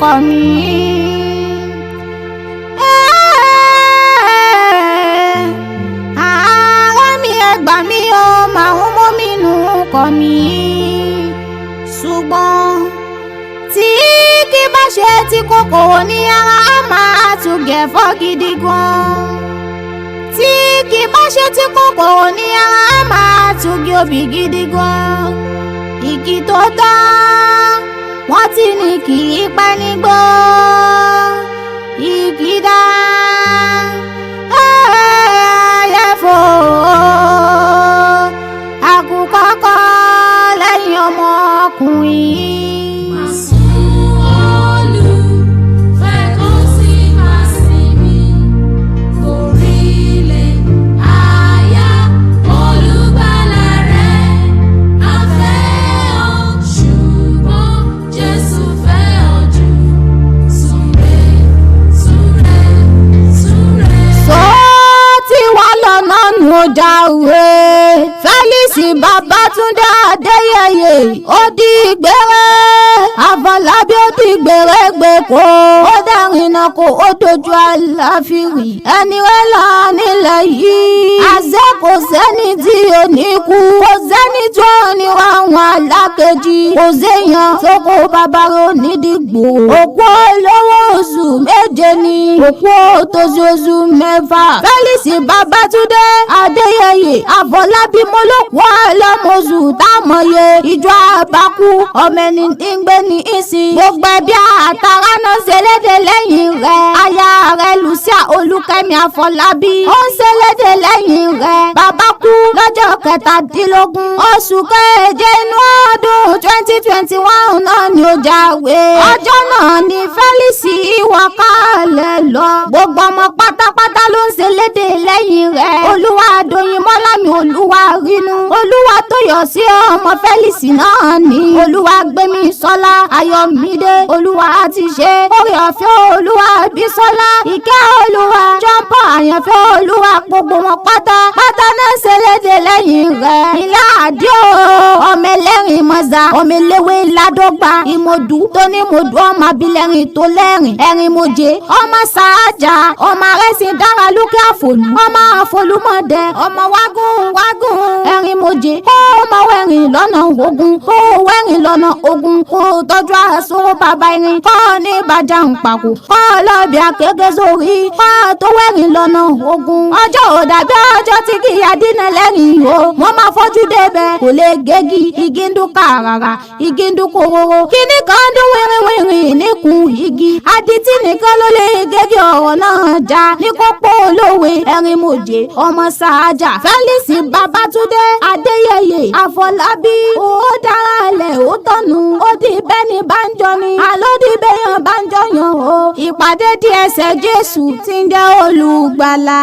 lórúkọ mi. Ará mi ẹ gbà mí o, màá ń mú mi nù kọ́ mi. Ṣùgbọ́n tí kì bá ṣe tí kòkòrò ní ara á máa tún gẹ̀fọ́ gidi gan. Tí kì bá ṣe tí kòkòrò ní ara á máa tún gé obì gidi gan. Igi tó dá wọ́n ti ní kì í pẹ́ nígbó. Igi dá ẹ̀yẹ́fò àkùkọ kọ́ lẹ́yìn ọmọkùnrin. Jáwé Felix Babátúndé Adéyẹyè ó di gbére. Àfọlábí ó di gbére gbèkó. Ó dárìnà kó ó dojú àláfírí. ẹni rẹ̀ là nílẹ̀ yìí. àṣẹ kò sẹ́ni tí ò ní kú. kò sẹ́ni tó ní àwọn alákejì. kò séèyàn tó kó bàbá rẹ̀ onídìgbò. òkú olówó oṣù méje ni. òkú òtòṣì oṣù mẹ́fà. Felix Babátúndé Adéyẹyè Àfọlábí mọ́lòkù ọlọ́mọṣù támọ̀ye. ìjọ àbákú ọmọ ẹni tí ń gbé ní ìsìn. gbogbo ẹbí àtàrà náà ṣẹlẹ́dẹ̀ lẹ́yìn rẹ̀. aya rẹ̀ Lucia Olúkẹ́mi Àfọlábí ó ń ṣẹlẹ́dẹ̀ lẹ́yìn rẹ̀. bàbá kú lọ́jọ́ kẹtàdínlógún oṣù keje inú ọdún 2021 náà ni ó jáwé. ọjọ́ náà ni Felix ìwà kalẹ̀ lọ. gbogbo ọmọ pátápátá ló ń ṣẹlẹ́dẹ̀ lẹ́yìn rẹ̀. olúwa dòyìn mọ́lámi olúwa rínú. olúwa tó yọ sí ọmọ Felix náà ni. olúwa gbémi sọ́lá ayọ̀mídé. olúwa ti ṣe orí ọ̀fẹ́ olúwa bísọ́lá. ìkẹ́ olúwa jọ́ǹpọ̀ àyànfẹ́ olúwa gbogbo wọn pátá náà ṣẹlẹ́dẹ̀ lẹ́yìn rẹ̀. ilé àdé ọmọ ẹlẹ́rìn mọ́sá ọmọ eléwé ládọ́gba ìmọ̀dù tó ní mọ̀dù ọmọ abilẹ̀rìn tó lẹ́rìn ẹ̀rìn mọ̀jẹ ọmọ sàájà ọmọ arẹ́sìn dára lókè àfòlù ọmọ àfòlùmọ̀dẹ ọmọ wágùn ẹ̀rìn mọ̀jẹ kó ọmọ wẹ̀rìn lọ́nà ogun kó wẹ̀rìn lọ́nà ogun kó tọ́jú àṣọ bàbá irin kó ní ìbàjá ń pàkó kó lọ́ọ̀bì akéké sórí kó tó wẹ̀rìn lọ́nà ogun. ọjọ́ ò dàbí ọjọ́ tí kì í adínà lẹ́rìn o wọ́n máa fọ́jú débẹ̀ kò lè gégi igi ń dún kàràrà igi ń dún kòròrò kíní kan dún wìrìwìrì níkùn igi adití nìkan ló lè gégi ọ̀rọ̀ náà já ní kópó olówe ẹ̀rìn mòjé ọmọ sàájà Felix Babátúndé Adéyẹyè Àfọlábí ó dára lẹ̀ ó tọ́nu ó di bẹ́ni bánjọ ni àlódì bẹ́yàn bánjọ yàn o ìpàdé díẹ̀ ẹsẹ̀ Jésù tí ń jẹ́ olùgbàlà.